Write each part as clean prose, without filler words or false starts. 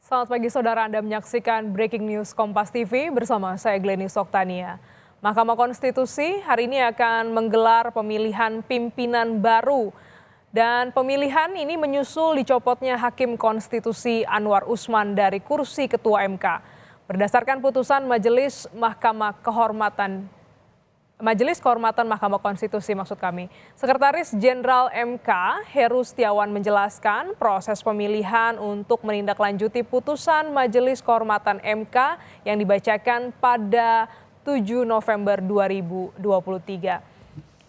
Selamat pagi saudara, Anda menyaksikan Breaking News Kompas TV bersama saya Glenny Soktania. Mahkamah Konstitusi hari ini akan menggelar pemilihan pimpinan baru. Dan pemilihan ini menyusul dicopotnya Hakim Konstitusi Anwar Usman dari kursi Ketua MK. Berdasarkan putusan Majelis Kehormatan Mahkamah Konstitusi Sekretaris Jenderal MK Heru Setiawan menjelaskan proses pemilihan untuk menindaklanjuti putusan Majelis Kehormatan MK yang dibacakan pada 7 November 2023.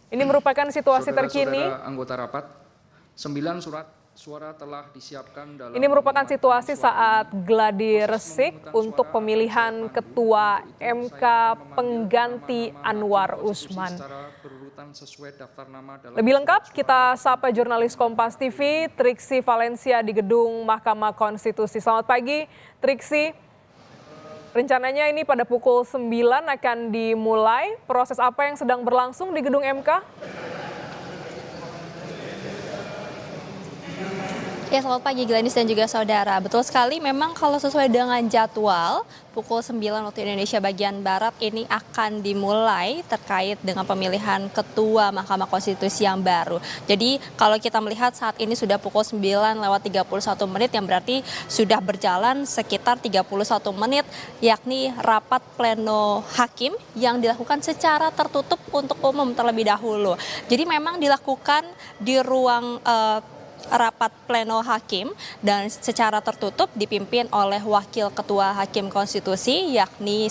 Ini merupakan situasi terkini. Anggota rapat, 9 surat suara telah disiapkan dalam. Ini merupakan situasi saat gladi resik untuk pemilihan Ketua MK pengganti Anwar Usman. Lebih lengkap kita sapa jurnalis Kompas TV Triksi Valencia di gedung Mahkamah Konstitusi. Selamat pagi Triksi. Rencananya ini pada pukul 9 akan dimulai. Proses apa yang sedang berlangsung di gedung MK? Ya, selamat pagi Glenis dan juga saudara. Betul sekali, memang kalau sesuai dengan jadwal, pukul 9 waktu Indonesia bagian Barat ini akan dimulai terkait dengan pemilihan Ketua Mahkamah Konstitusi yang baru. Jadi kalau kita melihat saat ini sudah pukul 9:31 yang berarti sudah berjalan sekitar 31 menit, yakni rapat pleno hakim yang dilakukan secara tertutup untuk umum terlebih dahulu. Jadi memang dilakukan di ruang rapat pleno hakim dan secara tertutup dipimpin oleh Wakil Ketua Hakim Konstitusi yakni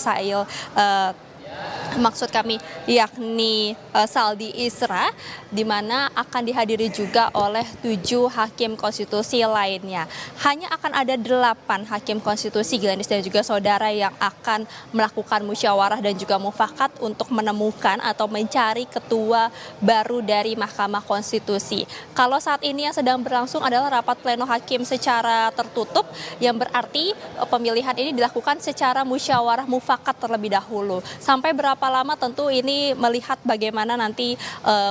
Saldi Isra, di mana akan dihadiri juga oleh 7 hakim konstitusi lainnya. Hanya akan ada 8 hakim konstitusi Glenis dan juga saudara yang akan melakukan musyawarah dan juga mufakat untuk menemukan atau mencari ketua baru dari Mahkamah Konstitusi. Kalau saat ini yang sedang berlangsung adalah rapat pleno hakim secara tertutup, yang berarti pemilihan ini dilakukan secara musyawarah mufakat terlebih dahulu. Sampai berapa lama tentu ini melihat bagaimana nanti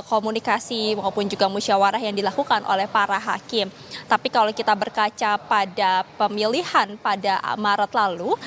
komunikasi maupun juga musyawarah yang dilakukan oleh para hakim. Tapi kalau kita berkaca pada pemilihan pada Maret lalu,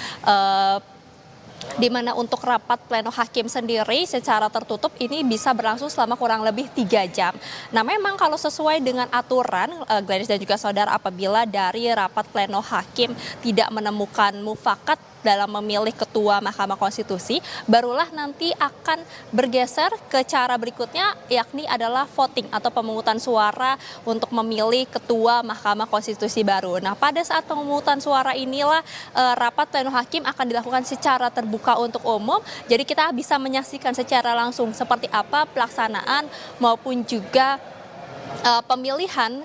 di mana untuk rapat pleno hakim sendiri secara tertutup ini bisa berlangsung selama kurang lebih 3 jam. Nah, memang kalau sesuai dengan aturan, Glenis dan juga saudara, apabila dari rapat pleno hakim tidak menemukan mufakat dalam memilih ketua Mahkamah Konstitusi, barulah nanti akan bergeser ke cara berikutnya, yakni adalah voting atau pemungutan suara untuk memilih ketua Mahkamah Konstitusi baru. Nah, pada saat pemungutan suara inilah rapat pleno hakim akan dilakukan secara terbuka untuk umum. Jadi kita bisa menyaksikan secara langsung seperti apa pelaksanaan maupun juga pemilihan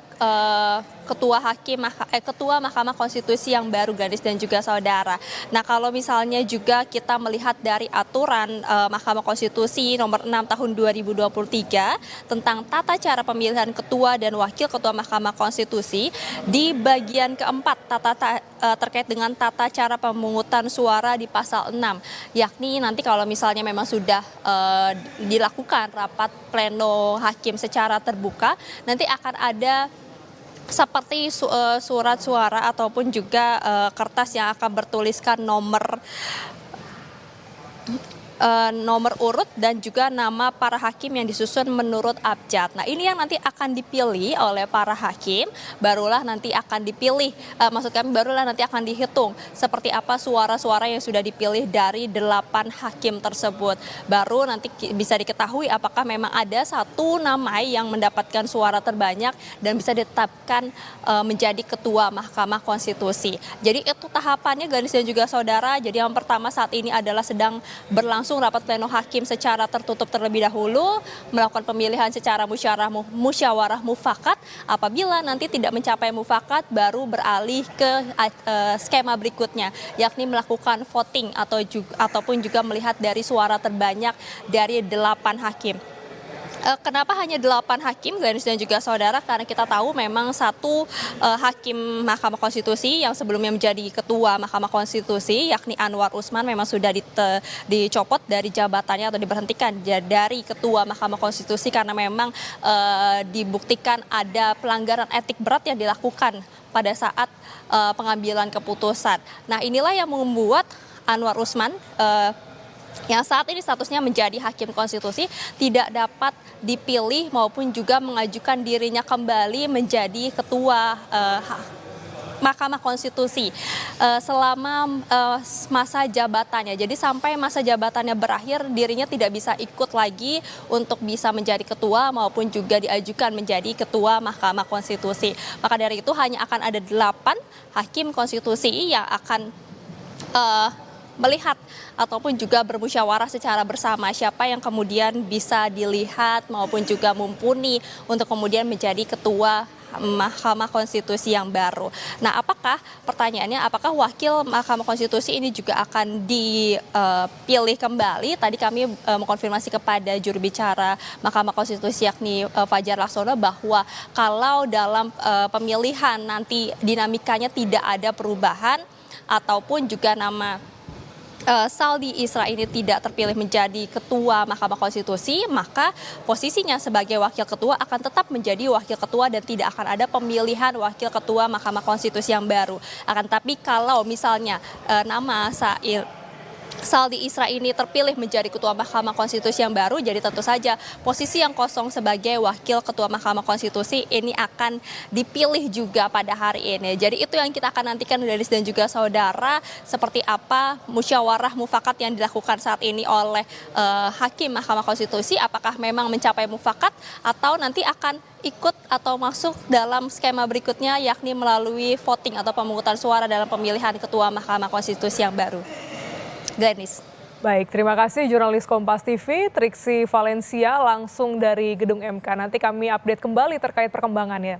Ketua Mahkamah Konstitusi yang baru, Glenis dan juga saudara. Nah, kalau misalnya juga kita melihat dari aturan Mahkamah Konstitusi nomor 6 tahun 2023 tentang tata cara pemilihan ketua dan wakil ketua Mahkamah Konstitusi, di bagian keempat terkait dengan tata cara pemungutan suara di pasal 6, yakni nanti kalau misalnya memang sudah dilakukan rapat pleno hakim secara terbuka, nanti akan ada seperti surat suara ataupun juga kertas yang akan bertuliskan nomor urut dan juga nama para hakim yang disusun menurut abjad. Nah, ini yang nanti akan dipilih oleh para hakim, barulah nanti akan dihitung seperti apa suara-suara yang sudah dipilih dari 8 hakim tersebut. Baru nanti bisa diketahui apakah memang ada satu nama yang mendapatkan suara terbanyak dan bisa ditetapkan menjadi ketua Mahkamah Konstitusi. Jadi itu tahapannya, Glenis dan juga saudara. Jadi yang pertama saat ini adalah sedang berlangsung rapat pleno hakim secara tertutup terlebih dahulu, melakukan pemilihan secara musyawarah mufakat. Apabila nanti tidak mencapai mufakat, baru beralih ke skema berikutnya, yakni melakukan voting ataupun juga melihat dari suara terbanyak dari 8 hakim. Kenapa hanya 8 hakim, Glenis dan juga saudara? Karena kita tahu memang satu hakim Mahkamah Konstitusi yang sebelumnya menjadi ketua Mahkamah Konstitusi, yakni Anwar Usman, memang sudah dicopot dari jabatannya atau diberhentikan dari ketua Mahkamah Konstitusi karena memang dibuktikan ada pelanggaran etik berat yang dilakukan pada saat pengambilan keputusan. Nah, inilah yang membuat Anwar Usman yang saat ini statusnya menjadi hakim konstitusi tidak dapat dipilih maupun juga mengajukan dirinya kembali menjadi ketua Mahkamah Konstitusi selama masa jabatannya. Jadi sampai masa jabatannya berakhir, dirinya tidak bisa ikut lagi untuk bisa menjadi ketua maupun juga diajukan menjadi ketua Mahkamah Konstitusi. Maka dari itu hanya akan ada 8 hakim konstitusi yang akan melihat ataupun juga bermusyawarah secara bersama siapa yang kemudian bisa dilihat maupun juga mumpuni untuk kemudian menjadi ketua Mahkamah Konstitusi yang baru. Nah, pertanyaannya apakah wakil Mahkamah Konstitusi ini juga akan dipilih kembali? Tadi kami mengkonfirmasi kepada juru bicara Mahkamah Konstitusi yakni Fajar Laksono bahwa kalau dalam pemilihan nanti dinamikanya tidak ada perubahan ataupun juga nama Saldi Isra ini tidak terpilih menjadi ketua Mahkamah Konstitusi, maka posisinya sebagai wakil ketua akan tetap menjadi wakil ketua dan tidak akan ada pemilihan wakil ketua Mahkamah Konstitusi yang baru. Akan tapi kalau misalnya nama Saldi Isra ini terpilih menjadi ketua Mahkamah Konstitusi yang baru, jadi tentu saja posisi yang kosong sebagai wakil ketua Mahkamah Konstitusi ini akan dipilih juga pada hari ini. Jadi itu yang kita akan nantikan, Glenis dan juga saudara, seperti apa musyawarah mufakat yang dilakukan saat ini oleh hakim Mahkamah Konstitusi, apakah memang mencapai mufakat atau nanti akan ikut atau masuk dalam skema berikutnya, yakni melalui voting atau pemungutan suara dalam pemilihan ketua Mahkamah Konstitusi yang baru. Glenis. Baik, terima kasih jurnalis Kompas TV, Triksi Valencia langsung dari Gedung MK. Nanti kami update kembali terkait perkembangannya.